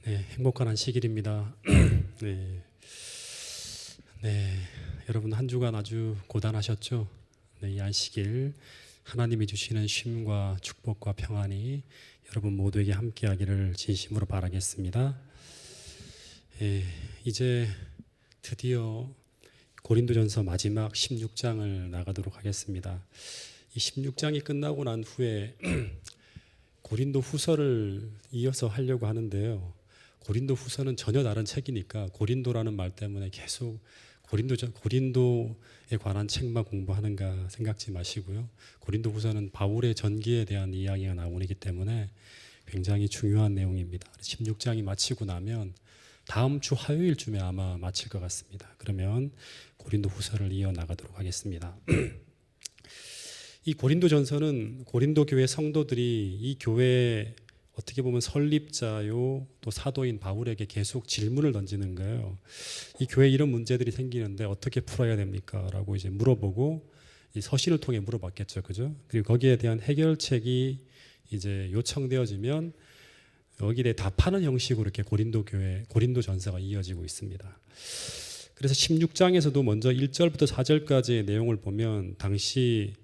네, 행복한 안식일입니다. 네, 네, 여러분 한 주간 아주 고단하셨죠? 네, 이 안식일 하나님이 주시는 쉼과 축복과 평안이 여러분 모두에게 함께하기를 진심으로 바라겠습니다. 이제 드디어 고린도전서 마지막 16장을 나가도록 하겠습니다. 이 16장이 끝나고 난 후에 고린도 후서를 이어서 하려고 하는데요. 고린도 후서는 전혀 다른 책이니까 고린도라는 말 때문에 계속 고린도에 관한 책만 공부하는가 생각지 마시고요. 고린도 후서는 바울의 전기에 대한 이야기가 나오기 때문에 굉장히 중요한 내용입니다. 16장이 마치고 나면 다음 주 화요일쯤에 아마 마칠 것 같습니다. 그러면 고린도 후서를 이어나가도록 하겠습니다. 이 고린도전서는 고린도 교회 성도들이 이 교회에 어떻게 보면 설립자요 또 사도인 바울에게 계속 질문을 던지는 거예요. 이 교회에 이런 문제들이 생기는데 어떻게 풀어야 됩니까? 라고 이제 물어보고 이 서신을 통해 물어봤겠죠. 그죠? 그리고 거기에 대한 해결책이 이제 요청되어지면 여기에 대해 답하는 형식으로 이렇게 고린도 전서가 이어지고 있습니다. 그래서 16장에서도 먼저 1절부터 4절까지의 내용을 보면 당시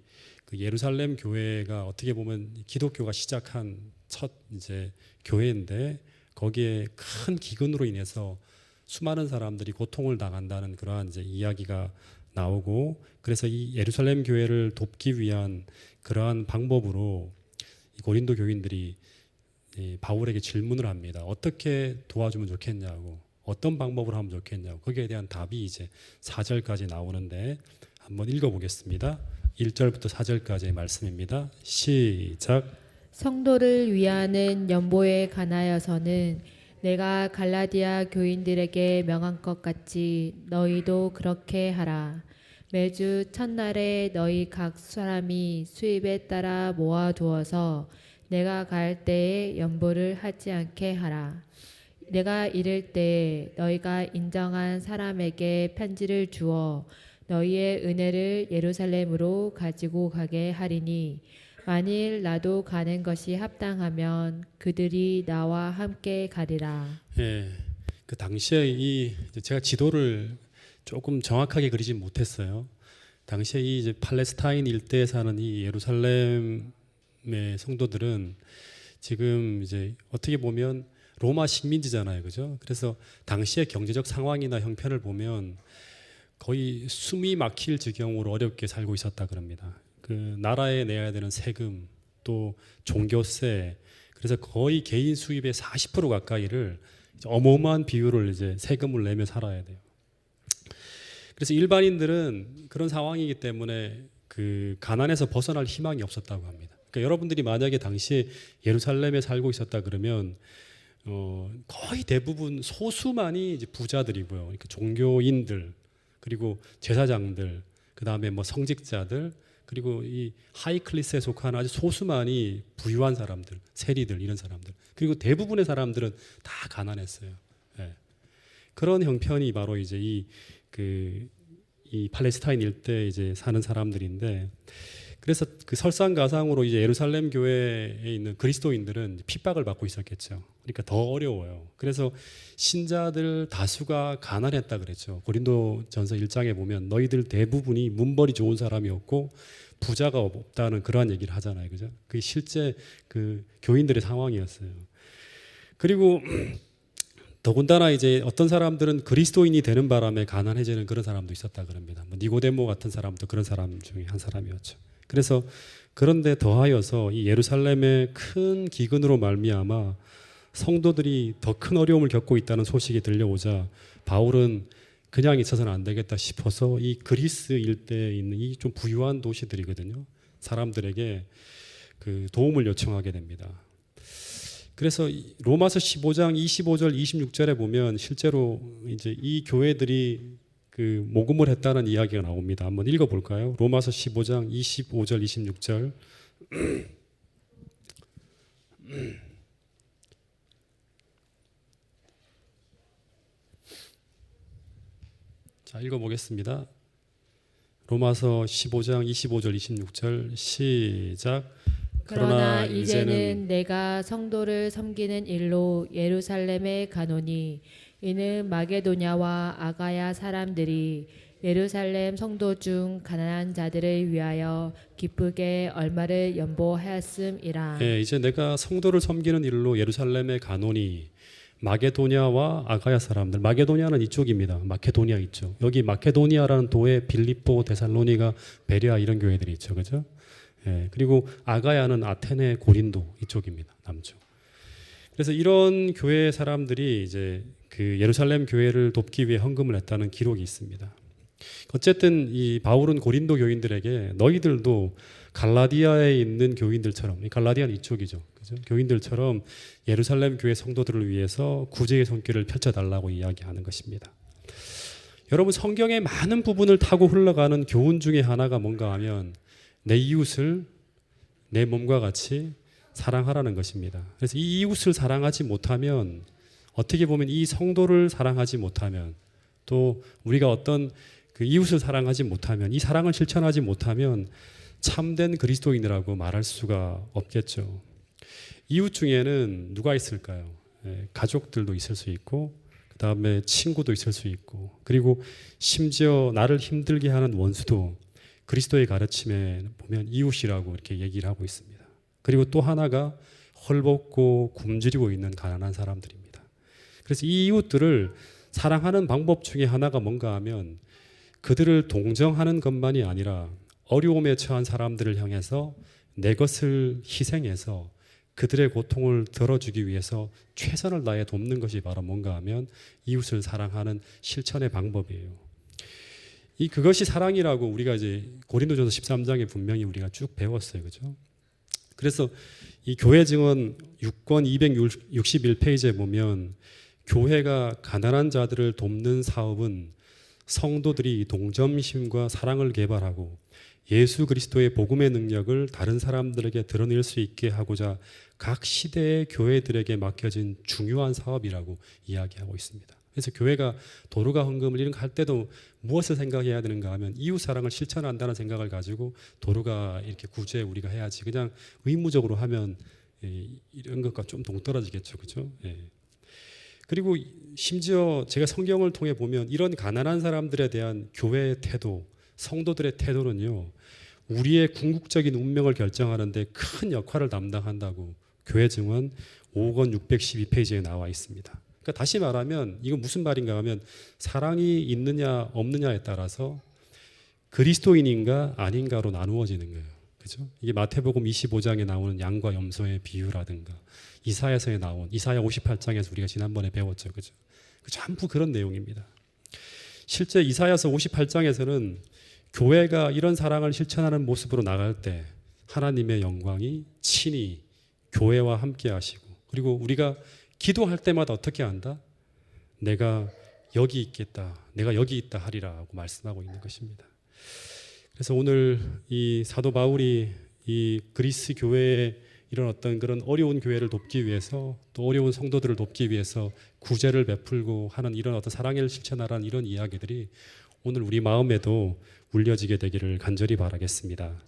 그 예루살렘 교회가 어떻게 보면 기독교가 시작한 첫 이제 교회인데 거기에 큰 기근으로 인해서 수많은 사람들이 고통을 당한다는 그러한 이제 이야기가 나오고, 그래서 이 예루살렘 교회를 돕기 위한 그러한 방법으로 이 고린도 교인들이 이 바울에게 질문을 합니다. 어떻게 도와주면 좋겠냐고, 어떤 방법으로 하면 좋겠냐고. 거기에 대한 답이 이제 4절까지 나오는데 한번 읽어보겠습니다. 1절부터 4절까지의 말씀입니다. 시작. 성도를 위하는 연보에 관하여서는 내가 갈라디아 교인들에게 명한 것 같이 너희도 그렇게 하라. 매주 첫날에 너희 각 사람이 수입에 따라 모아두어서 내가 갈 때에 연보를 하지 않게 하라. 내가 이를 때에 너희가 인정한 사람에게 편지를 주어 너희의 은혜를 예루살렘으로 가지고 가게 하리니 만일 나도 가는 것이 합당하면 그들이 나와 함께 가리라. 예, 그 당시에 제가 지도를 조금 정확하게 그리지 못했어요. 당시에 이 이제 팔레스타인 일대에 사는 이 예루살렘의 성도들은 지금 이제 어떻게 보면 로마 식민지잖아요, 그죠? 그래서 당시의 경제적 상황이나 형편을 보면 거의 숨이 막힐 지경으로 어렵게 살고 있었다 그럽니다. 그 나라에 내야 되는 세금, 또 종교세, 그래서 거의 개인 수입의 40% 가까이를 어마어마한 비율을 이제 세금을 내며 살아야 돼요. 그래서 일반인들은 그런 상황이기 때문에 그 가난에서 벗어날 희망이 없었다고 합니다. 그러니까 여러분들이 만약에 당시에 예루살렘에 살고 있었다 그러면 거의 대부분 소수만이 이제 부자들이고요. 그러니까 종교인들, 그리고 제사장들, 그 다음에 뭐 성직자들, 그리고 이 하이 클래스에 속한 아주 소수만이 부유한 사람들, 세리들, 이런 사람들. 그리고 대부분의 사람들은 다 가난했어요. 예. 그런 형편이 바로 이제 이 팔레스타인 일대에 이제 사는 사람들인데, 그래서 그 설상가상으로 이제 예루살렘 교회에 있는 그리스도인들은 핍박을 받고 있었겠죠. 그러니까 더 어려워요. 그래서 신자들 다수가 가난했다 그랬죠. 고린도전서 1장에 보면 너희들 대부분이 문벌이 좋은 사람이었고 부자가 없다는 그러한 얘기를 하잖아요. 그죠? 그게 실제 그 교인들의 상황이었어요. 그리고 더군다나 이제 어떤 사람들은 그리스도인이 되는 바람에 가난해지는 그런 사람도 있었다 그럽니다. 뭐 니고데모 같은 사람도 그런 사람 중에 한 사람이었죠. 그래서 그런데 더하여서 이 예루살렘의 큰 기근으로 말미암아 성도들이 더 큰 어려움을 겪고 있다는 소식이 들려오자 바울은 그냥 있어서는 안 되겠다 싶어서 이 그리스 일대에 있는 이 좀 부유한 도시들이거든요. 사람들에게 그 도움을 요청하게 됩니다. 그래서 로마서 15장 25절 26절에 보면 실제로 이제 이 교회들이 그 모금을 했다는 이야기가 나옵니다. 한번 읽어볼까요? 로마서 15장 25절 26절. 자, 읽어보겠습니다. 로마서 15장 25절 26절 시작. 그러나 이제는 내가 성도를 섬기는 일로 예루살렘에 가노니 이는 마게도냐와 아가야 사람들이 예루살렘 성도 중 가난한 자들을 위하여 기쁘게 얼마를 연보하였음이라. 예, 이제 내가 성도를 섬기는 일로 예루살렘에 가노니 마게도냐와 아가야 사람들, 마게도냐는 이쪽입니다. 마케도니아 있죠. 여기 마케도니아라는 도에 빌립보, 데살로니가, 베레아 이런 교회들이 있죠, 그죠? 예, 그리고 아가야는 아테네, 고린도 이쪽입니다, 남쪽. 그래서 이런 교회 사람들이 이제 그 예루살렘 교회를 돕기 위해 헌금을 했다는 기록이 있습니다. 어쨌든 이 바울은 고린도 교인들에게 너희들도 갈라디아에 있는 교인들처럼, 갈라디아는 이쪽이죠, 그죠? 교인들처럼 예루살렘 교회 성도들을 위해서 구제의 손길을 펼쳐달라고 이야기하는 것입니다. 여러분, 성경의 많은 부분을 타고 흘러가는 교훈 중에 하나가 뭔가 하면 내 이웃을 내 몸과 같이 사랑하라는 것입니다. 그래서 이 이웃을 사랑하지 못하면, 어떻게 보면 이 성도를 사랑하지 못하면, 또 우리가 어떤 그 이웃을 사랑하지 못하면, 이 사랑을 실천하지 못하면 참된 그리스도인이라고 말할 수가 없겠죠. 이웃 중에는 누가 있을까요? 가족들도 있을 수 있고, 그 다음에 친구도 있을 수 있고, 그리고 심지어 나를 힘들게 하는 원수도 그리스도의 가르침에 보면 이웃이라고 이렇게 얘기를 하고 있습니다. 그리고 또 하나가 헐벗고 굶주리고 있는 가난한 사람들입니다. 그래서 이 이웃들을 사랑하는 방법 중에 하나가 뭔가 하면 그들을 동정하는 것만이 아니라 어려움에 처한 사람들을 향해서 내 것을 희생해서 그들의 고통을 덜어주기 위해서 최선을 다해 돕는 것이 바로 뭔가 하면 이웃을 사랑하는 실천의 방법이에요. 그것이 사랑이라고 우리가 이제 고린도전서 13장에 분명히 우리가 쭉 배웠어요, 그죠? 그래서 이 교회 증언 6권 261페이지에 보면 교회가 가난한 자들을 돕는 사업은 성도들이 동정심과 사랑을 개발하고 예수 그리스도의 복음의 능력을 다른 사람들에게 드러낼 수 있게 하고자 각 시대의 교회들에게 맡겨진 중요한 사업이라고 이야기하고 있습니다. 그래서 교회가 도루가 헌금을 이런 거 할 때도 무엇을 생각해야 되는가 하면 이웃 사랑을 실천한다는 생각을 가지고 도루가 이렇게 구제 우리가 해야지, 그냥 의무적으로 하면 이런 것과 좀 동떨어지겠죠, 그렇죠? 그리고 심지어 제가 성경을 통해 보면 이런 가난한 사람들에 대한 교회의 태도, 성도들의 태도는요, 우리의 궁극적인 운명을 결정하는데 큰 역할을 담당한다고 교회 증언 5권 612페이지에 나와 있습니다. 그러니까 다시 말하면 이건 무슨 말인가 하면 사랑이 있느냐 없느냐에 따라서 그리스도인인가 아닌가로 나누어지는 거예요. 그죠? 이게 마태복음 25장에 나오는 양과 염소의 비유라든가 이사야서에 나온 이사야 58장에서 우리가 지난번에 배웠죠. 그죠? 전부 그런 내용입니다. 실제 이사야서 58장에서는 교회가 이런 사랑을 실천하는 모습으로 나갈 때 하나님의 영광이 친히 교회와 함께 하시고, 그리고 우리가 기도할 때마다 어떻게 한다? 내가 여기 있겠다, 내가 여기 있다 하리라고 말씀하고 있는 것입니다. 그래서 오늘 이 사도 바울이 이 그리스 교회의 이런 어떤 그런 어려운 교회를 돕기 위해서, 또 어려운 성도들을 돕기 위해서 구제를 베풀고 하는 이런 어떤 사랑을 실천하라는 이런 이야기들이 오늘 우리 마음에도 울려지게 되기를 간절히 바라겠습니다.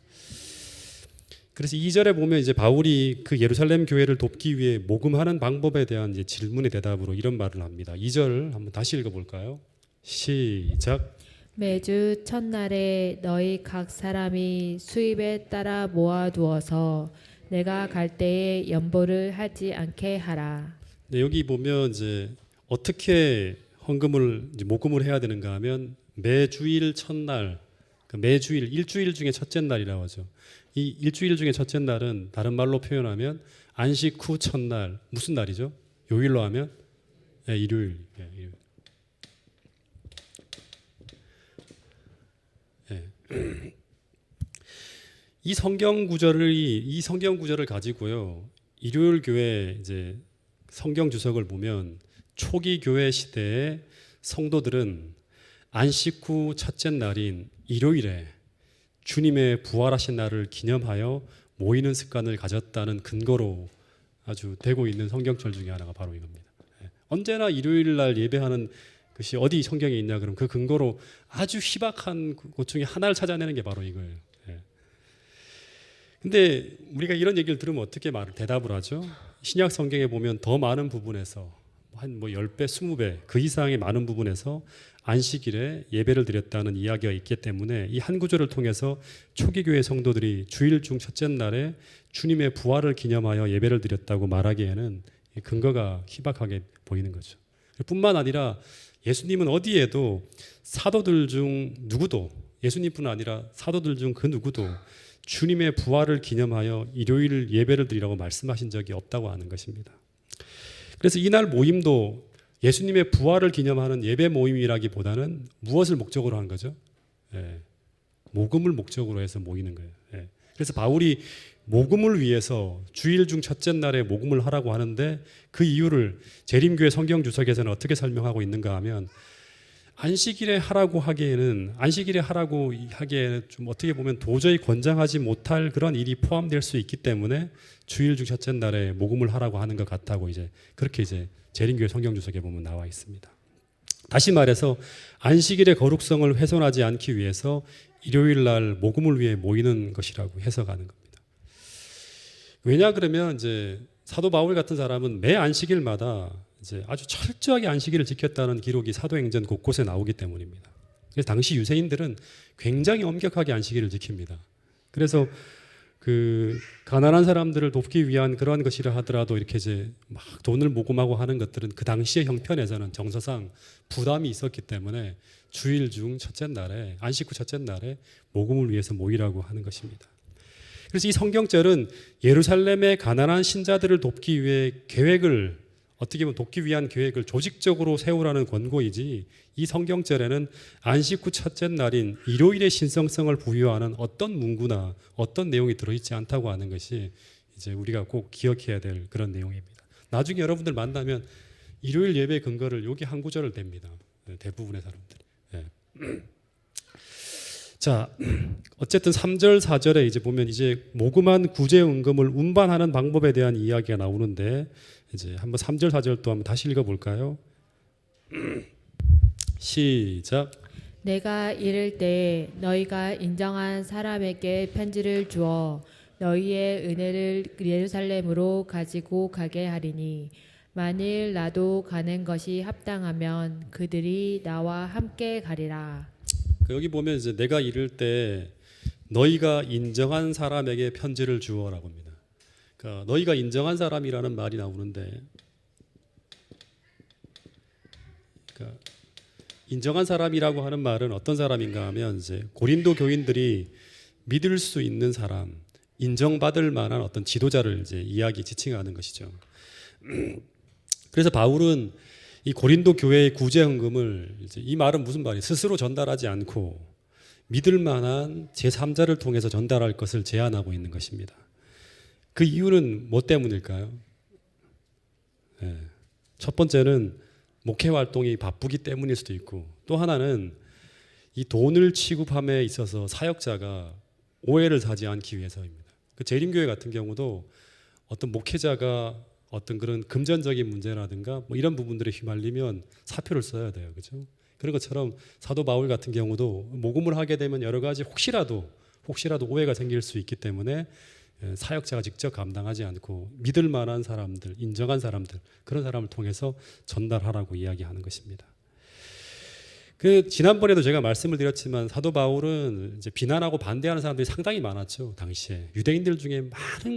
그래서 2절에 보면 이제 바울이 그 예루살렘 교회를 돕기 위해 모금하는 방법에 대한 이제 질문의 대답으로 이런 말을 합니다. 2절 한번 다시 읽어볼까요? 시작. 매주 첫날에 너희 각 사람이 수입에 따라 모아두어서 내가 갈 때에 연보를 하지 않게 하라. 네, 여기 보면 이제 어떻게 헌금을 이제 모금을 해야 되는가 하면 매주일 첫날, 매주일 일주일 중에 첫째 날이라고 하죠. 이 일주일 중에 첫째 날은 다른 말로 표현하면 안식 후 첫날, 무슨 날이죠? 요일로 하면 일요일. 일요일. 이 성경 구절을 가지고요, 일요일 교회 이제 성경 주석을 보면 초기 교회 시대의 성도들은 안식 후 첫째 날인 일요일에 주님의 부활하신 날을 기념하여 모이는 습관을 가졌다는 근거로 아주 되고 있는 성경절 중에 하나가 바로 이겁니다. 언제나 일요일 날 예배하는 것이 어디 성경에 있냐 그럼 그 근거로 아주 희박한 곳 중에 하나를 찾아내는 게 바로 이거예요. 근데 우리가 이런 얘기를 들으면 어떻게 대답을 하죠? 신약 성경에 보면 더 많은 부분에서 한 10배, 20배 그 이상의 많은 부분에서 안식일에 예배를 드렸다는 이야기가 있기 때문에 이 한 구절을 통해서 초기 교회 성도들이 주일 중 첫째 날에 주님의 부활을 기념하여 예배를 드렸다고 말하기에는 근거가 희박하게 보이는 거죠. 뿐만 아니라 예수님은 어디에도 사도들 중 누구도, 예수님뿐 아니라 사도들 중 그 누구도 주님의 부활을 기념하여 일요일 예배를 드리라고 말씀하신 적이 없다고 하는 것입니다. 그래서 이날 모임도 예수님의 부활을 기념하는 예배 모임이라기보다는 무엇을 목적으로 한 거죠? 모금을 목적으로 해서 모이는 거예요. 그래서 바울이 모금을 위해서 주일 중 첫째 날에 모금을 하라고 하는데 그 이유를 재림교회 성경주석에서는 어떻게 설명하고 있는가 하면 안식일에 하라고 하기에는 좀 어떻게 보면 도저히 권장하지 못할 그런 일이 포함될 수 있기 때문에 주일 중 첫째 날에 모금을 하라고 하는 것 같다고 그렇게 재림교회 성경주석에 보면 나와 있습니다. 다시 말해서 안식일의 거룩성을 훼손하지 않기 위해서 일요일 날 모금을 위해 모이는 것이라고 해석하는 겁니다. 왜냐 그러면 사도 바울 같은 사람은 매 안식일마다 아주 철저하게 안식일을 지켰다는 기록이 사도행전 곳곳에 나오기 때문입니다. 그래서 당시 유대인들은 굉장히 엄격하게 안식일을 지킵니다. 그래서 그 가난한 사람들을 돕기 위한 그런 것이라 하더라도 이렇게 막 돈을 모금하고 하는 것들은 그 당시의 형편에서는 정서상 부담이 있었기 때문에 주일 중 첫째 날에 안식 후 첫째 날에 모금을 위해서 모이라고 하는 것입니다. 그래서 이 성경절은 예루살렘의 가난한 신자들을 돕기 위해 어떻게 보면 돕기 위한 계획을 조직적으로 세우라는 권고이지 이 성경절에는 안식 후 첫째 날인 일요일의 신성성을 부여하는 어떤 문구나 어떤 내용이 들어있지 않다고 하는 것이 우리가 꼭 기억해야 될 그런 내용입니다. 나중에 여러분들 만나면 일요일 예배 근거를 여기 한 구절을 댑니다. 대부분의 사람들이. 자, 어쨌든 3절, 4절에 보면 모금한 구제응금을 운반하는 방법에 대한 이야기가 나오는데 한번 3절, 4절 또 한번 다시 읽어볼까요? 시작. 내가 이를 때 너희가 인정한 사람에게 편지를 주어 너희의 은혜를 예루살렘으로 가지고 가게 하리니 만일 나도 가는 것이 합당하면 그들이 나와 함께 가리라. 여기 보면 내가 이를 때 너희가 인정한 사람에게 편지를 주어라고 합니다. 그러니까 너희가 인정한 사람이라는 말이 나오는데, 그러니까 인정한 사람이라고 하는 말은 어떤 사람인가 하면 고린도 교인들이 믿을 수 있는 사람, 인정받을 만한 어떤 지도자를 지칭하는 것이죠. 그래서 바울은 이 고린도 교회의 구제헌금을 이 말은 무슨 말이에요? 스스로 전달하지 않고 믿을 만한 제3자를 통해서 전달할 것을 제안하고 있는 것입니다. 그 이유는 뭐 때문일까요? 첫 번째는 목회 활동이 바쁘기 때문일 수도 있고, 또 하나는 이 돈을 취급함에 있어서 사역자가 오해를 사지 않기 위해서입니다. 그 재림교회 같은 경우도 어떤 목회자가 어떤 그런 금전적인 문제라든가 이런 부분들에 휘말리면 사표를 써야 돼요. 그렇죠? 그런 것처럼 사도 바울 같은 경우도 모금을 하게 되면 여러 가지 혹시라도 오해가 생길 수 있기 때문에 사역자가 직접 감당하지 않고 믿을 만한 사람들, 인정한 사람들, 그런 사람을 통해서 전달하라고 이야기하는 것입니다. 지난번에도 제가 말씀을 드렸지만 사도 바울은 비난하고 반대하는 사람들이 상당히 많았죠. 당시에 유대인들 중에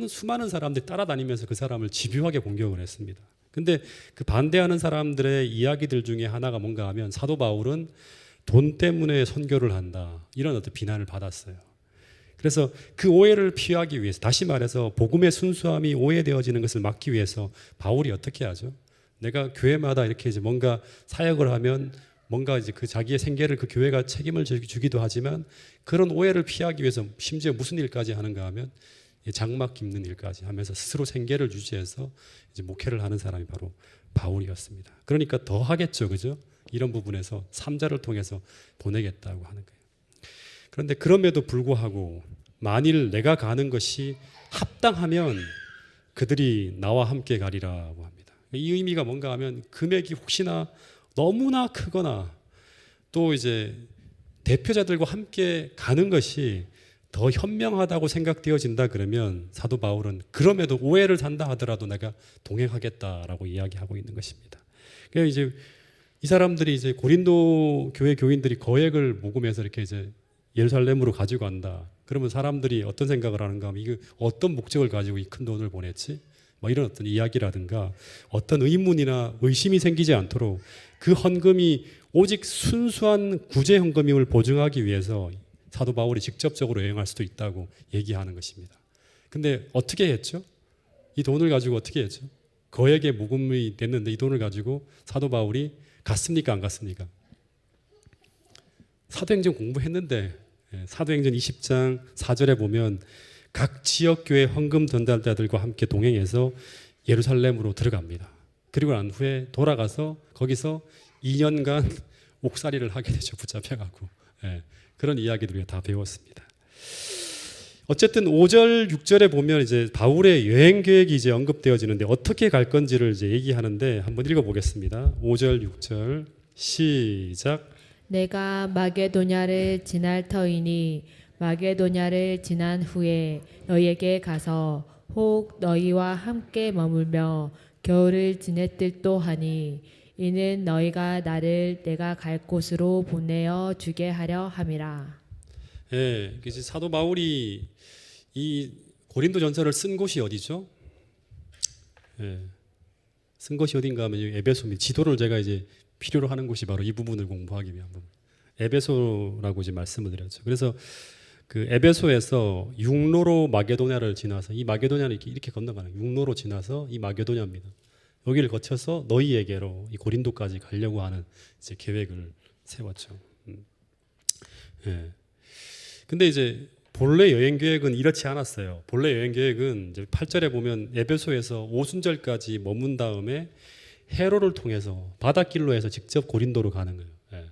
수많은 사람들이 따라다니면서 그 사람을 집요하게 공격을 했습니다. 근데 그 반대하는 사람들의 이야기들 중에 하나가 뭔가 하면 사도 바울은 돈 때문에 선교를 한다, 이런 어떤 비난을 받았어요. 그래서 그 오해를 피하기 위해서, 다시 말해서 복음의 순수함이 오해되어지는 것을 막기 위해서 바울이 어떻게 하죠? 내가 교회마다 이렇게 뭔가 사역을 하면 뭔가 그 자기의 생계를 그 교회가 책임을 주기도 하지만 그런 오해를 피하기 위해서 심지어 무슨 일까지 하는가 하면 장막 깁는 일까지 하면서 스스로 생계를 유지해서 목회를 하는 사람이 바로 바울이었습니다. 그러니까 더 하겠죠, 그죠? 이런 부분에서 3자를 통해서 보내겠다고 하는 거예요. 그런데 그럼에도 불구하고 만일 내가 가는 것이 합당하면 그들이 나와 함께 가리라고 합니다. 이 의미가 뭔가 하면 금액이 혹시나 너무나 크거나 또 대표자들과 함께 가는 것이 더 현명하다고 생각되어진다 그러면 사도 바울은 그럼에도 오해를 산다 하더라도 내가 동행하겠다라고 이야기하고 있는 것입니다. 그러니까 이제 이 사람들이 이제 고린도 교회 교인들이 거액을 모금해서 이렇게 이제 예루살렘으로 가지고 간다. 그러면 사람들이 어떤 생각을 하는가 하면 이거 어떤 목적을 가지고 이 큰 돈을 보냈지? 뭐 이런 어떤 이야기라든가 어떤 의문이나 의심이 생기지 않도록 그 헌금이 오직 순수한 구제 헌금임을 보증하기 위해서 사도 바울이 직접적으로 여행할 수도 있다고 얘기하는 것입니다. 근데 어떻게 했죠? 이 돈을 가지고 어떻게 했죠? 거액의 모금이 됐는데 이 돈을 가지고 사도 바울이 갔습니까? 안 갔습니까? 사도행전 공부했는데 사도행전 20장 4절에 보면 각 지역교회 헌금 전달자들과 함께 동행해서 예루살렘으로 들어갑니다. 그리고 난 후에 돌아가서 거기서 2년간 옥살이를 하게 되죠. 붙잡혀가고. 그런 이야기들을 우리가 다 배웠습니다. 어쨌든 5절, 6절에 보면 이제 바울의 여행 계획이 이제 언급되어지는데 어떻게 갈 건지를 이제 얘기하는데 한번 읽어보겠습니다. 5절, 6절 시작. 내가 마게도냐를 지날 터이니 마게도냐를 지난 후에 너희에게 가서 혹 너희와 함께 머물며 겨울을 지냈을 또하니 이는 너희가 나를 내가 갈 곳으로 보내어 주게 하려 함이라. 예, 그래서 사도 바울이 이 고린도 전서를 쓴 곳이 어디죠? 예, 쓴 곳이 어딘가 하면 에베소입니다. 지도를 제가 이제 필요로 하는 곳이 바로 이 부분을 공부하기 위한 부분. 에베소라고 이제 말씀을 드렸죠. 그래서 그 에베소에서 육로로 마게도냐를 지나서 이 마게도냐는 이렇게 건너가는 육로로 지나서 이 마게도냐입니다. 여기를 거쳐서 너희에게로 이 고린도까지 가려고 하는 이제 계획을 세웠죠. 예. 근데 이제 본래 여행 계획은 이렇지 않았어요. 본래 여행 계획은 이제 8절에 보면 에베소에서 오순절까지 머문 다음에 해로를 통해서 바닷길로 해서 직접 고린도로 가는 거예요. 예.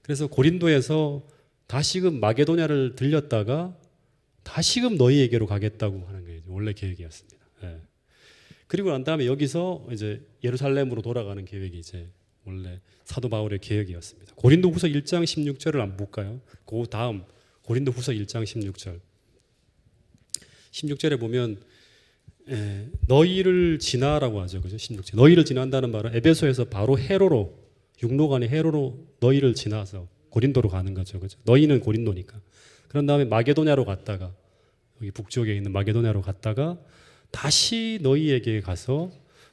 그래서 고린도에서 다시금 마게도냐를 들렸다가 다시금 너희에게로 가겠다고 하는 게 원래 계획이었습니다. 예. 그리고 난 다음에 여기서 이제 예루살렘으로 돌아가는 계획이 이제 원래 사도 바울의 계획이었습니다. 고린도후서 1장 16절을 한번 볼까요? 그 다음 고린도후서 1장 16절. 16절에 보면 너희를 지나라고 하죠. 그죠? 16절. 너희를 지난다는 말은 에베소에서 바로 해로로 육로가 아닌 해로로 너희를 지나서 고린도로 가는 거죠. 그죠? 너희는 고린도니까. 그런 다음에 마게도냐로 갔다가 여기 북쪽에 있는 마게도냐로 갔다가 다시 너희에게 가서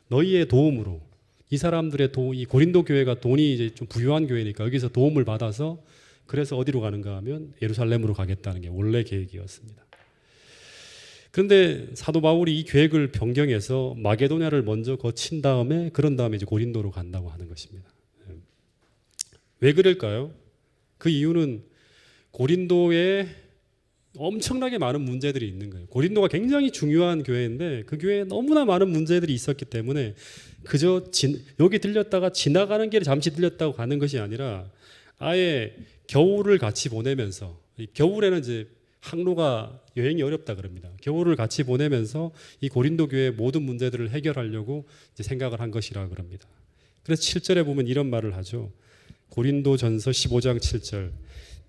너희의 도움으로 이 사람들의 이 고린도 교회가 돈이 이제 좀 부유한 교회니까 여기서 도움을 받아서 그래서 어디로 가는가 하면 예루살렘으로 가겠다는 게 원래 계획이었습니다. 그런데 사도 바울이 이 계획을 변경해서 마게도냐를 먼저 거친 다음에 그런 다음에 이제 고린도로 간다고 하는 것입니다. 왜 그럴까요? 그 이유는 고린도에 엄청나게 많은 문제들이 있는 거예요. 고린도가 굉장히 중요한 교회인데 그 교회에 너무나 많은 문제들이 있었기 때문에 그저 여기 들렸다가 지나가는 길에 잠시 들렸다고 가는 것이 아니라 아예 겨울을 같이 보내면서 겨울에는 이제 항로가 여행이 어렵다 그럽니다. 겨울을 같이 보내면서 이 고린도 교회의 모든 문제들을 해결하려고 이제 생각을 한 것이라 그럽니다. 그래서 7절에 보면 이런 말을 하죠. 고린도전서 15장 7절.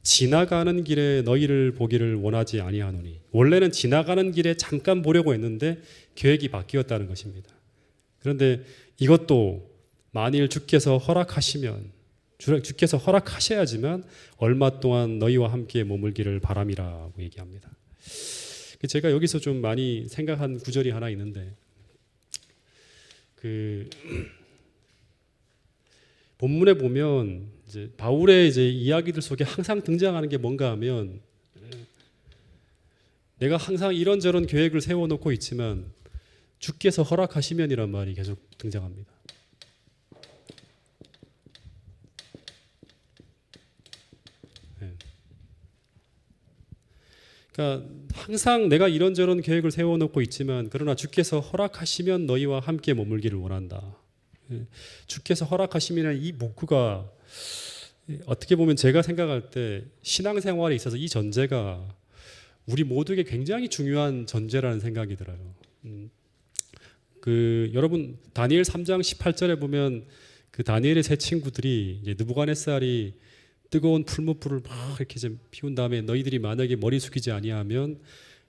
지나가는 길에 너희를 보기를 원하지 아니하노니. 원래는 지나가는 길에 잠깐 보려고 했는데 계획이 바뀌었다는 것입니다. 그런데 이것도 만일 주께서 허락하셔야지만 얼마 동안 너희와 함께 머물기를 바람이라고 얘기합니다. 제가 여기서 좀 많이 생각한 구절이 하나 있는데 본문에 보면 이제 바울의 이제 이야기들 속에 항상 등장하는 게 뭔가 하면 내가 항상 이런저런 계획을 세워놓고 있지만 주께서 허락하시면이란 말이 계속 등장합니다. 그러니까 항상 내가 이런저런 계획을 세워놓고 있지만 그러나 주께서 허락하시면 너희와 함께 머물기를 원한다. 주께서 허락하시면 이 문구가 어떻게 보면 제가 생각할 때 신앙생활에 있어서 이 전제가 우리 모두에게 굉장히 중요한 전제라는 생각이 들어요. 여러분 다니엘 3장 18절에 보면 그 다니엘의 세 친구들이 이제 느부갓네살이 뜨거운 풀무불을 막 이렇게 좀 피운 다음에 너희들이 만약에 머리 숙이지 아니하면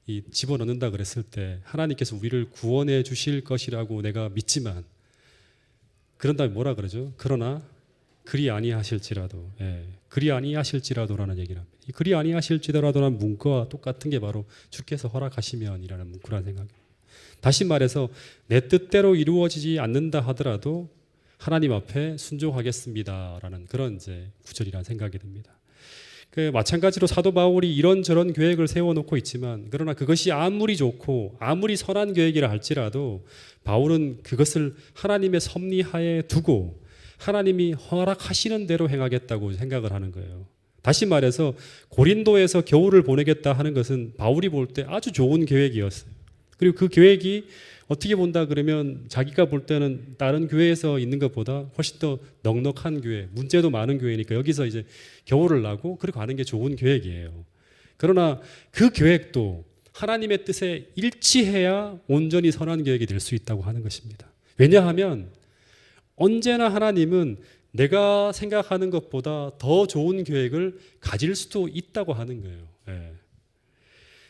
이 집어넣는다 그랬을 때 하나님께서 우리를 구원해 주실 것이라고 내가 믿지만 그런 다음에 뭐라 그러죠? 그러나 그리 아니하실지라도, 그리 아니하실지라도라는 얘기를 합니다. 이 그리 아니하실지라도라는 문구와 똑같은 게 바로 주께서 허락하시면이라는 문구라는 생각입니다. 다시 말해서 내 뜻대로 이루어지지 않는다 하더라도 하나님 앞에 순종하겠습니다라는 그런 이제 구절이라는 생각이 듭니다. 마찬가지로 사도 바울이 이런저런 계획을 세워놓고 있지만 그러나 그것이 아무리 좋고 아무리 선한 계획이라 할지라도 바울은 그것을 하나님의 섭리하에 두고 하나님이 허락하시는 대로 행하겠다고 생각을 하는 거예요. 다시 말해서 고린도에서 겨울을 보내겠다 하는 것은 바울이 볼 때 아주 좋은 계획이었어요. 그리고 그 계획이 어떻게 본다 그러면 자기가 볼 때는 다른 교회에서 있는 것보다 훨씬 더 넉넉한 교회, 문제도 많은 교회니까 여기서 이제 겨울을 나고 그렇게 가는 게 좋은 계획이에요. 그러나 그 계획도 하나님의 뜻에 일치해야 온전히 선한 계획이 될 수 있다고 하는 것입니다. 왜냐하면 언제나 하나님은 내가 생각하는 것보다 더 좋은 계획을 가질 수도 있다고 하는 거예요.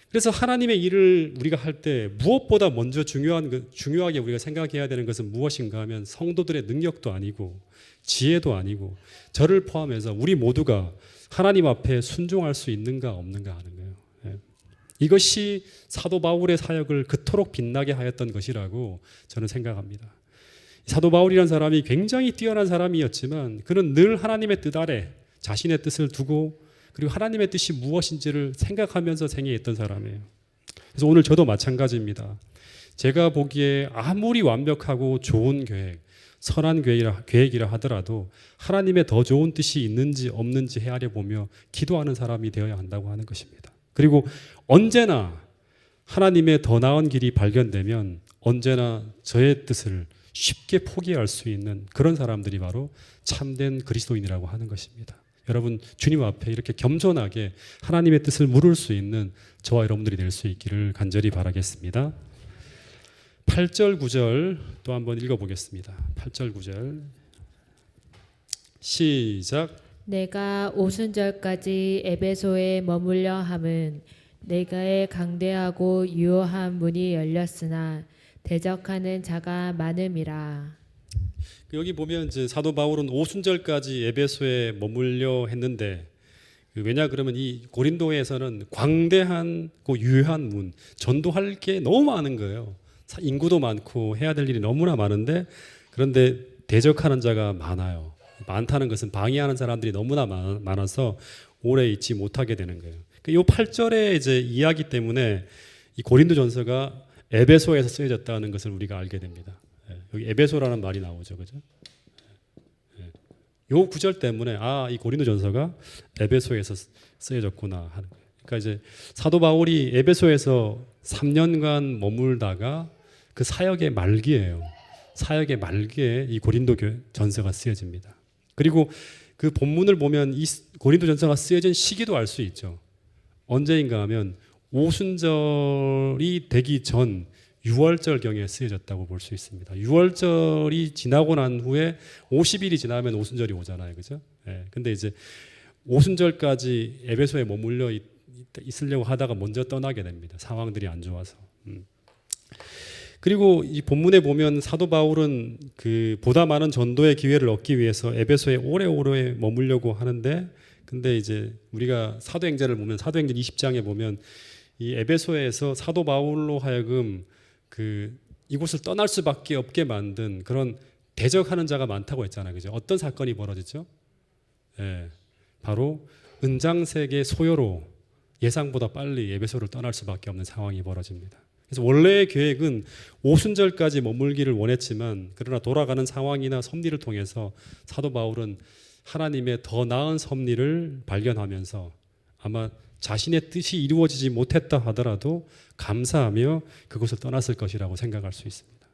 그래서 하나님의 일을 우리가 할 때 무엇보다 먼저 중요하게 우리가 생각해야 되는 것은 무엇인가 하면 성도들의 능력도 아니고 지혜도 아니고 저를 포함해서 우리 모두가 하나님 앞에 순종할 수 있는가 없는가 하는 거예요. 이것이 사도 바울의 사역을 그토록 빛나게 하였던 것이라고 저는 생각합니다. 사도 바울이라는 사람이 굉장히 뛰어난 사람이었지만 그는 늘 하나님의 뜻 아래 자신의 뜻을 두고 그리고 하나님의 뜻이 무엇인지를 생각하면서 생애했던 사람이에요. 그래서 오늘 저도 마찬가지입니다. 제가 보기에 아무리 완벽하고 좋은 계획, 선한 계획이라 하더라도 하나님의 더 좋은 뜻이 있는지 없는지 헤아려 보며 기도하는 사람이 되어야 한다고 하는 것입니다. 그리고 언제나 하나님의 더 나은 길이 발견되면 언제나 저의 뜻을 쉽게 포기할 수 있는 그런 사람들이 바로 참된 그리스도인이라고 하는 것입니다. 여러분 주님 앞에 이렇게 겸손하게 하나님의 뜻을 물을 수 있는 저와 여러분들이 될 수 있기를 간절히 바라겠습니다. 8절 9절 또 한번 읽어보겠습니다. 8절 9절 시작. 내가 오순절까지 에베소에 머물려 함은 내가의 강대하고 유효한 문이 열렸으나 대적하는 자가 많음이라. 여기 보면 이제 사도 바울은 오순절까지 에베소에 머물려 했는데 왜냐 그러면 이 고린도에서는 광대한 그 유효한 문 전도할 게 너무 많은 거예요. 인구도 많고 해야 될 일이 너무나 많은데 그런데 대적하는 자가 많아요. 많다는 것은 방해하는 사람들이 너무나 많아서 오래 있지 못하게 되는 거예요. 이 8절의 이제 이야기 때문에 이 고린도전서가 에베소에서 쓰여졌다는 것을 우리가 알게 됩니다. 여기 에베소라는 말이 나오죠, 그죠? 요 구절 때문에 이 고린도전서가 에베소에서 쓰여졌구나 하는 거예요. 그러니까 이제 사도 바울이 에베소에서 3년간 머물다가 그 사역의 말기예요. 사역의 말기에 이 고린도전서가 쓰여집니다. 그리고 그 본문을 보면 이 고린도전서가 쓰여진 시기도 알 수 있죠. 언제인가 하면 오순절이 되기 전 6월절경에 쓰여졌다고 볼 수 있습니다. 6월절이 지나고 난 후에 50일이 지나면 오순절이 오잖아요. 그죠? 근데 이제 오순절까지 에베소에 머물러 있으려고 하다가 먼저 떠나게 됩니다. 상황들이 안 좋아서. 그리고 이 본문에 보면 사도 바울은 그 보다 많은 전도의 기회를 얻기 위해서 에베소에 오래오래 머물려고 하는데 근데 이제 우리가 사도행전을 보면 사도행전 20장에 보면 이 에베소에서 사도 바울로 하여금 그 이곳을 떠날 수밖에 없게 만든 그런 대적하는 자가 많다고 했잖아요. 그죠? 어떤 사건이 벌어지죠? 바로 은장색의 소요로 예상보다 빨리 에베소를 떠날 수밖에 없는 상황이 벌어집니다. 그래서 원래의 계획은 오순절까지 머물기를 원했지만 그러나 돌아가는 상황이나 섭리를 통해서 사도 바울은 하나님의 더 나은 섭리를 발견하면서 아마 자신의 뜻이 이루어지지 못했다 하더라도 감사하며 그곳을 떠났을 것이라고 생각할 수 있습니다.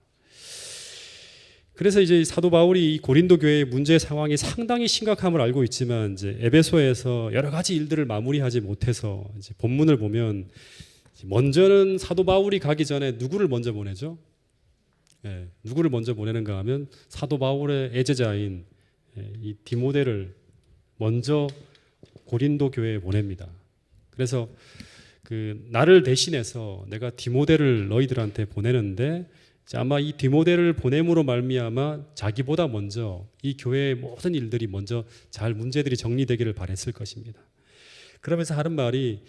그래서 이제 사도 바울이 이 고린도 교회의 문제 상황이 상당히 심각함을 알고 있지만 이제 에베소에서 여러 가지 일들을 마무리하지 못해서 이제 본문을 보면 먼저는 사도 바울이 가기 전에 누구를 먼저 보내죠? 누구를 먼저 보내는가 하면 사도 바울의 애제자인 이 디모데를 먼저 고린도 교회에 보냅니다. 그래서 나를 대신해서 내가 디모데를 너희들한테 보내는데 아마 이 디모데를 보냄으로 말미암아 자기보다 먼저 이 교회의 모든 일들이 먼저 잘 문제들이 정리되기를 바랬을 것입니다. 그러면서 하는 말이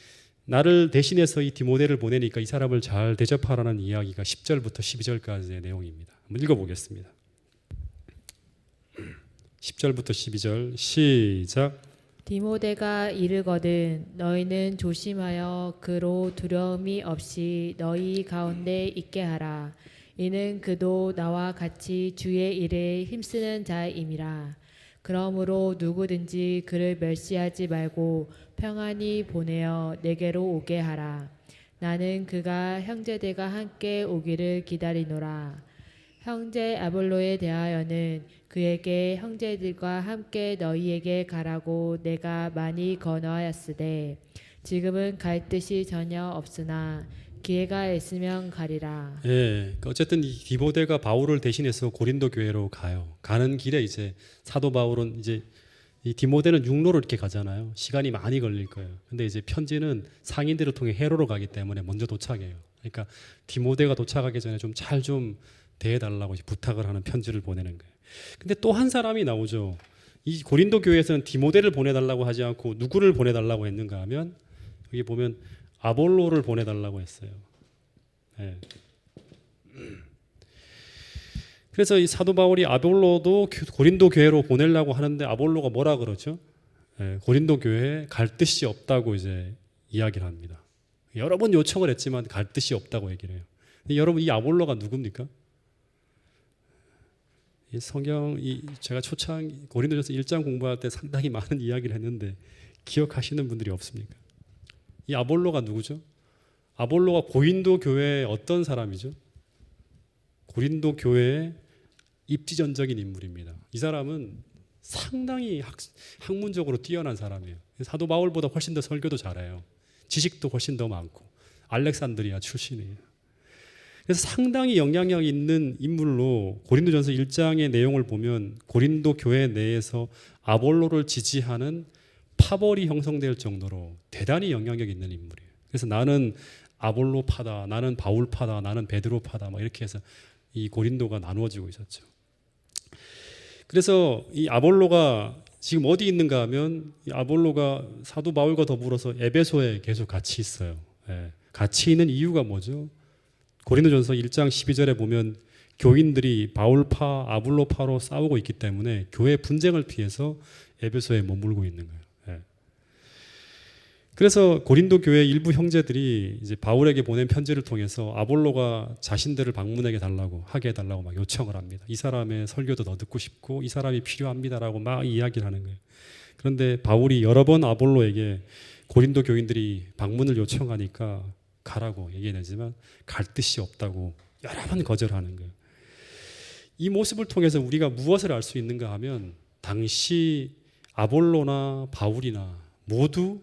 나를 대신해서 이 디모데를 보내니까 이 사람을 잘 대접하라는 이야기가 10절부터 12절까지의 내용입니다. 한번 읽어보겠습니다. 10절부터 12절 시작. 디모데가 이르거든 너희는 조심하여 그로 두려움이 없이 너희 가운데 있게 하라. 이는 그도 나와 같이 주의 일에 힘쓰는 자임이라. 그러므로 누구든지 그를 멸시하지 말고 평안히 보내어 내게로 오게 하라. 나는 그가 형제들과 함께 오기를 기다리노라. 형제 아볼로에 대하여는 그에게 형제들과 함께 너희에게 가라고 내가 많이 권하였으되 지금은 갈 뜻이 전혀 없으나 기회가 있으면 가리라. 예, 어쨌든 이 디모데가 바울을 대신해서 고린도 교회로 가요. 가는 길에 이제 사도 바울은 이제 이 디모데는 육로로 이렇게 가잖아요. 시간이 많이 걸릴 거예요. 근데 이제 편지는 상인들을 통해 해로로 가기 때문에 먼저 도착해요. 그러니까 디모데가 도착하기 전에 좀 잘 좀 대해달라고 부탁을 하는 편지를 보내는 거예요. 근데 또 한 사람이 나오죠. 이 고린도 교회에서는 디모데를 보내달라고 하지 않고 누구를 보내달라고 했는가 하면 여기 보면 아볼로를 보내달라고 했어요. 네. 그래서 이 사도 바울이 아볼로도 고린도 교회로 보내려고 하는데 아볼로가 뭐라 그러죠? 네, 고린도 교회에 갈 뜻이 없다고 이제 이야기를 합니다. 여러 번 요청을 했지만 갈 뜻이 없다고 얘기를 해요. 근데 여러분 이 아볼로가 누굽니까? 이 성경 제가 초창 고린도전서 1장 공부할 때 상당히 많은 이야기를 했는데 기억하시는 분들이 없습니까? 이 아볼로가 누구죠? 아볼로가 고린도 교회의 어떤 사람이죠? 고린도 교회의 입지전적인 인물입니다. 이 사람은 상당히 학문적으로 뛰어난 사람이에요. 사도 바울보다 훨씬 더 설교도 잘해요. 지식도 훨씬 더 많고 알렉산드리아 출신이에요. 그래서 상당히 영향력 있는 인물로 고린도전서 1장의 내용을 보면 고린도 교회 내에서 아볼로를 지지하는 파벌이 형성될 정도로 대단히 영향력 있는 인물이에요. 그래서 나는 아볼로파다, 나는 바울파다, 나는 베드로파다 막 이렇게 해서 이 고린도가 나누어지고 있었죠. 그래서 이 아볼로가 지금 어디 있는가 하면 이 아볼로가 사도 바울과 더불어서 에베소에 계속 같이 있어요. 예. 같이 있는 이유가 뭐죠? 고린도전서 1장 12절에 보면 교인들이 바울파, 아볼로파로 싸우고 있기 때문에 교회 분쟁을 피해서 에베소에 머물고 있는 거예요. 예. 그래서 고린도 교회 일부 형제들이 이제 바울에게 보낸 편지를 통해서 아볼로가 자신들을 방문하게 달라고 하게 해달라고 막 요청을 합니다. 이 사람의 설교도 더 듣고 싶고 이 사람이 필요합니다라고 막 이야기를 하는 거예요. 그런데 바울이 여러 번 아볼로에게 고린도 교인들이 방문을 요청하니까 가라고 얘기하지만 갈 뜻이 없다고 여러 번 거절하는 거예요. 이 모습을 통해서 우리가 무엇을 알 수 있는가 하면 당시 아볼로나 바울이나 모두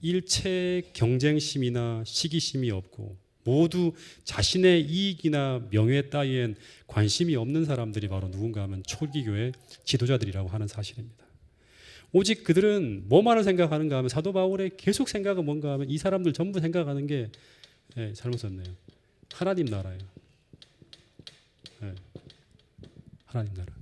일체 경쟁심이나 시기심이 없고 모두 자신의 이익이나 명예 따위엔 관심이 없는 사람들이 바로 누군가 하면 초기 교회 지도자들이라고 하는 사실입니다. 오직 그들은 뭐만을 생각하는가 하면 사도 바울의 계속 생각은 뭔가 하면 이 사람들 전부 생각하는 게 잘못 썼네요. 하나님 나라예요. 하나님 나라.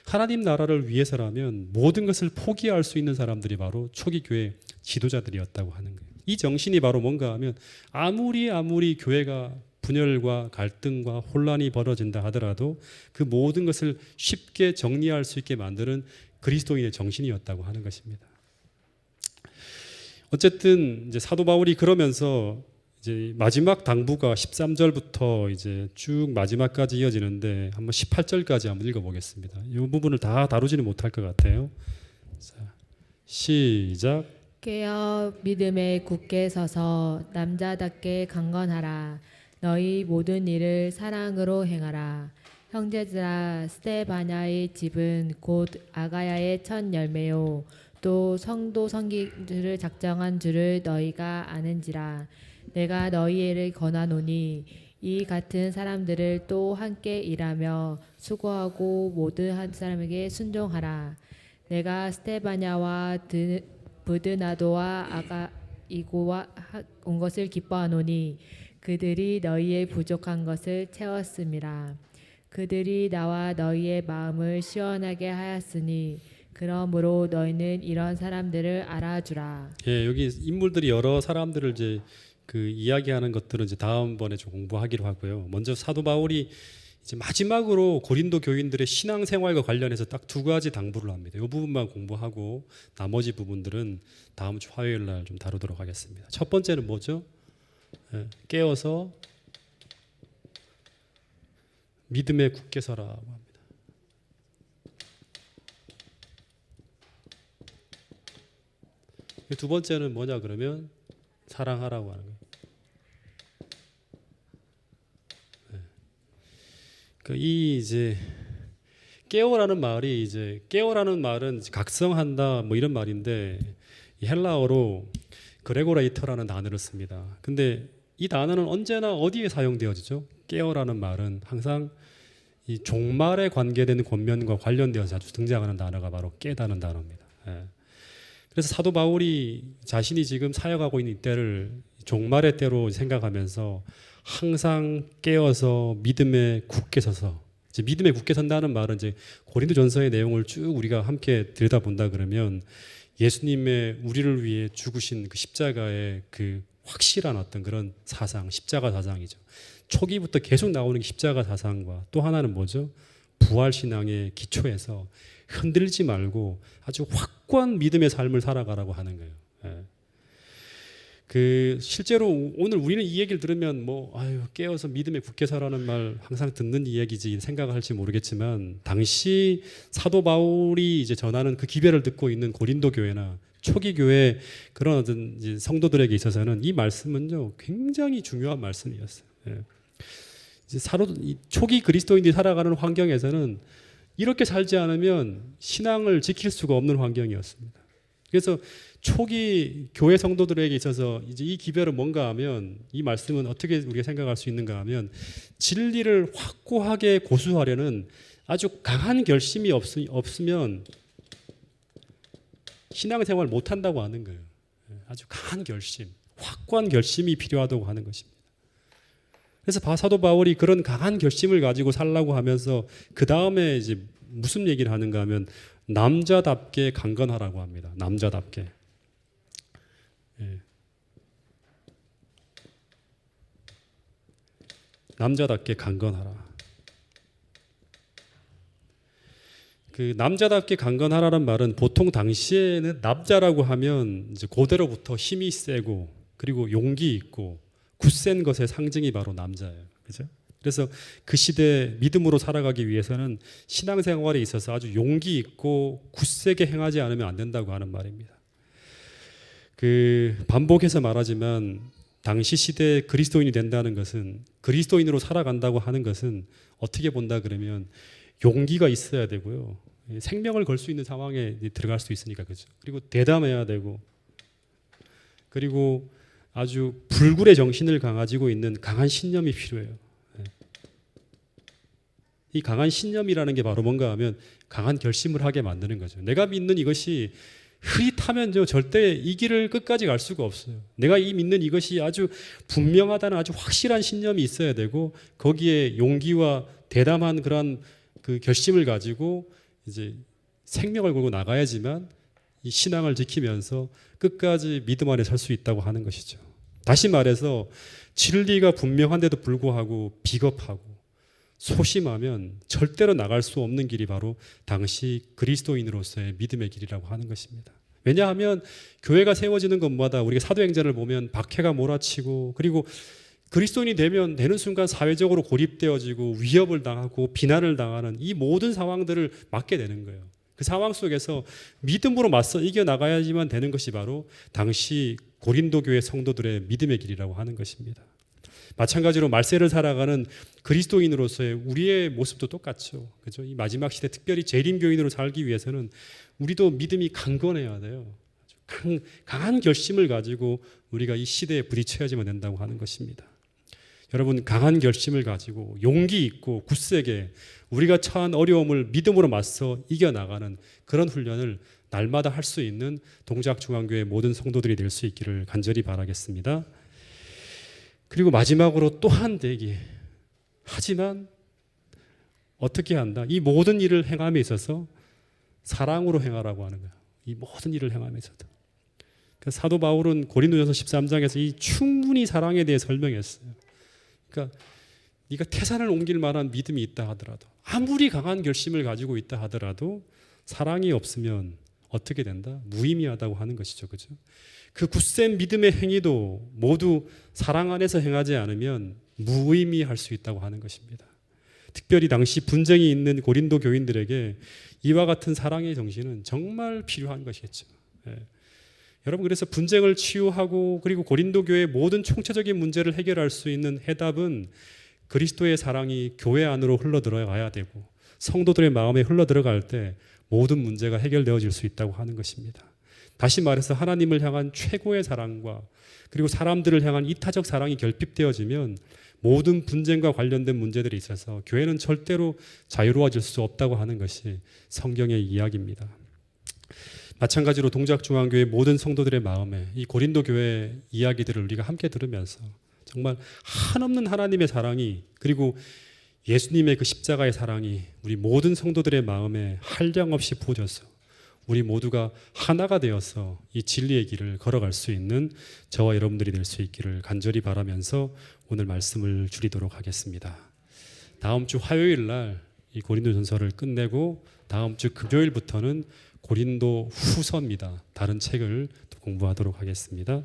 하나님 나라를 위해서라면 모든 것을 포기할 수 있는 사람들이 바로 초기 교회 지도자들이었다고 하는 거예요. 이 정신이 바로 뭔가 하면 아무리 교회가 분열과 갈등과 혼란이 벌어진다 하더라도 그 모든 것을 쉽게 정리할 수 있게 만드는 그리스도인의 정신이었다고 하는 것입니다. 어쨌든 이제 사도 바울이 그러면서 이제 마지막 당부가 13절부터 이제 쭉 마지막까지 이어지는데 한번 18절까지 한번 읽어보겠습니다. 이 부분을 다 다루지는 못할 것 같아요. 자, 시작. 깨어 믿음에 굳게 서서 남자답게 강건하라. 너희 모든 일을 사랑으로 행하라. 형제들아, 스데바냐의 집은 곧 아가야의 첫 열매요 또 성도 성기들을 작정한 줄을 너희가 아는지라. 내가 너희를 권하노니 이 같은 사람들을 또 함께 일하며 수고하고 모든 한 사람에게 순종하라. 내가 스데바냐와 부드나도와 아가이고와 온 것을 기뻐하노니 그들이 너희의 부족한 것을 채웠음이라. 그들이 나와 너희의 마음을 시원하게 하였으니 그러므로 너희는 이런 사람들을 알아주라. 예, 여기 인물들이 여러 사람들을 이제 그 이야기하는 것들은 이제 다음번에 좀 공부하기로 하고요. 먼저 사도 바울이 이제 마지막으로 고린도 교인들의 신앙생활과 관련해서 딱 두 가지 당부를 합니다. 이 부분만 공부하고 나머지 부분들은 다음 주 화요일 날 좀 다루도록 하겠습니다. 첫 번째는 뭐죠? 예, 깨어서 믿음에 굳게 서라고 합니다. 두 번째는 뭐냐 그러면 사랑하라고 하는 거예요. 이 이제 깨어라는 말이 이제 깨어라는 말은 각성한다 뭐 이런 말인데 이 헬라어로 그레고레이터라는 단어를 씁니다. 근데 이 단어는 언제나 어디에 사용되어지죠? 깨어라는 말은 항상 이 종말에 관계되는 권면과 관련되어서 자주 등장하는 단어가 바로 깨다는 단어입니다. 예. 그래서 사도 바울이 자신이 지금 사역하고 있는 이때를 종말의 때로 생각하면서 항상 깨어서 믿음에 굳게 서서, 이제 믿음에 굳게 선다는 말은 이제 고린도전서의 내용을 쭉 우리가 함께 들여다본다 그러면 예수님의 우리를 위해 죽으신 그 십자가의 그 확실한 어떤 그런 사상, 십자가 사상이죠. 초기부터 계속 나오는 게 십자가 사상과 또 하나는 뭐죠? 부활 신앙의 기초에서 흔들리지 말고 아주 확고한 믿음의 삶을 살아가라고 하는 거예요. 예. 그 실제로 오늘 우리는 이 얘기를 들으면 뭐 아유 깨어서 믿음에 굳게 서라는 말 항상 듣는 이야기지 생각할지 모르겠지만 당시 사도 바울이 이제 전하는 그 기별을 듣고 있는 고린도 교회나 초기 교회 그런 어떤 이제 성도들에게 있어서는 이 말씀은요 굉장히 중요한 말씀이었어요. 예. 이제 초기 그리스도인들이 살아가는 환경에서는 이렇게 살지 않으면 신앙을 지킬 수가 없는 환경이었습니다. 그래서 초기 교회 성도들에게 있어서 이제 이 기별은 뭔가 하면 이 말씀은 어떻게 우리가 생각할 수 있는가 하면 진리를 확고하게 고수하려는 아주 강한 결심이 없으면 신앙생활 못한다고 하는 거예요. 아주 강한 결심, 확고한 결심이 필요하다고 하는 것입니다. 그래서 사도 바울이 그런 강한 결심을 가지고 살라고 하면서 그 다음에 이제 무슨 얘기를 하는가 하면 남자답게 강건하라고 합니다. 남자답게. 예. 남자답게 강건하라. 그 남자답게 강건하라는 말은 보통 당시에는 남자라고 하면 이제 고대로부터 힘이 세고 그리고 용기 있고 굳센 것의 상징이 바로 남자예요. 그죠? 그래서 그 시대 믿음으로 살아가기 위해서는 신앙생활에 있어서 아주 용기 있고 굳세게 행하지 않으면 안 된다고 하는 말입니다. 그 반복해서 말하지만 당시 시대에 그리스도인이 된다는 것은 그리스도인으로 살아간다고 하는 것은 어떻게 본다 그러면 용기가 있어야 되고요. 생명을 걸 수 있는 상황에 들어갈 수 있으니까 그죠. 그리고 대담해야 되고 그리고 아주 불굴의 정신을 가지고 있는 강한 신념이 필요해요. 이 강한 신념이라는 게 바로 뭔가 하면 강한 결심을 하게 만드는 거죠. 내가 믿는 이것이 흐릿하면 절대 이 길을 끝까지 갈 수가 없어요. 내가 믿는 이것이 아주 분명하다는 아주 확실한 신념이 있어야 되고 거기에 용기와 대담한 그런 그 결심을 가지고 이제 생명을 걸고 나가야지만 이 신앙을 지키면서 끝까지 믿음 안에 설 수 있다고 하는 것이죠. 다시 말해서 진리가 분명한데도 불구하고 비겁하고 소심하면 절대로 나갈 수 없는 길이 바로 당시 그리스도인으로서의 믿음의 길이라고 하는 것입니다. 왜냐하면 교회가 세워지는 것마다 우리가 사도행전을 보면 박해가 몰아치고 그리고 그리스도인이 되는 순간 사회적으로 고립되어지고 위협을 당하고 비난을 당하는 이 모든 상황들을 맞게 되는 거예요. 그 상황 속에서 믿음으로 맞서 이겨나가야지만 되는 것이 바로 당시 고린도 교회 성도들의 믿음의 길이라고 하는 것입니다. 마찬가지로 말세를 살아가는 그리스도인으로서의 우리의 모습도 똑같죠. 그죠? 이 마지막 시대 특별히 재림교인으로 살기 위해서는 우리도 믿음이 강건해야 돼요. 강한 결심을 가지고 우리가 이 시대에 부딪혀야지만 된다고 하는 것입니다. 여러분 강한 결심을 가지고 용기 있고 굳세게 우리가 처한 어려움을 믿음으로 맞서 이겨나가는 그런 훈련을 날마다 할 수 있는 동작중앙교회 모든 성도들이 될 수 있기를 간절히 바라겠습니다. 그리고 마지막으로 또한 대기. 하지만 어떻게 한다? 이 모든 일을 행함에 있어서 사랑으로 행하라고 하는 거예요. 이 모든 일을 행함에 있어서. 사도 바울은 고린도전서 13장에서 이 충분히 사랑에 대해 설명했어요. 그러니까 네가 태산을 옮길 만한 믿음이 있다 하더라도 아무리 강한 결심을 가지고 있다 하더라도 사랑이 없으면 어떻게 된다? 무의미하다고 하는 것이죠. 그죠? 그 굳센 믿음의 행위도 모두 사랑 안에서 행하지 않으면 무의미할 수 있다고 하는 것입니다. 특별히 당시 분쟁이 있는 고린도 교인들에게 이와 같은 사랑의 정신은 정말 필요한 것이겠죠. 예. 여러분 그래서 분쟁을 치유하고 그리고 고린도 교회의 모든 총체적인 문제를 해결할 수 있는 해답은 그리스도의 사랑이 교회 안으로 흘러들어가야 되고 성도들의 마음에 흘러들어갈 때 모든 문제가 해결되어질 수 있다고 하는 것입니다. 다시 말해서 하나님을 향한 최고의 사랑과 그리고 사람들을 향한 이타적 사랑이 결핍되어지면 모든 분쟁과 관련된 문제들이 있어서 교회는 절대로 자유로워질 수 없다고 하는 것이 성경의 이야기입니다. 마찬가지로 동작중앙교회 모든 성도들의 마음에 이 고린도 교회 이야기들을 우리가 함께 들으면서 정말 한없는 하나님의 사랑이 그리고 예수님의 그 십자가의 사랑이 우리 모든 성도들의 마음에 한량없이 부어져서 우리 모두가 하나가 되어서 이 진리의 길을 걸어갈 수 있는 저와 여러분들이 될 수 있기를 간절히 바라면서 오늘 말씀을 줄이도록 하겠습니다. 다음 주 화요일 날 이 고린도전서를 끝내고 다음 주 금요일부터는 고린도 후서입니다. 다른 책을 또 공부하도록 하겠습니다.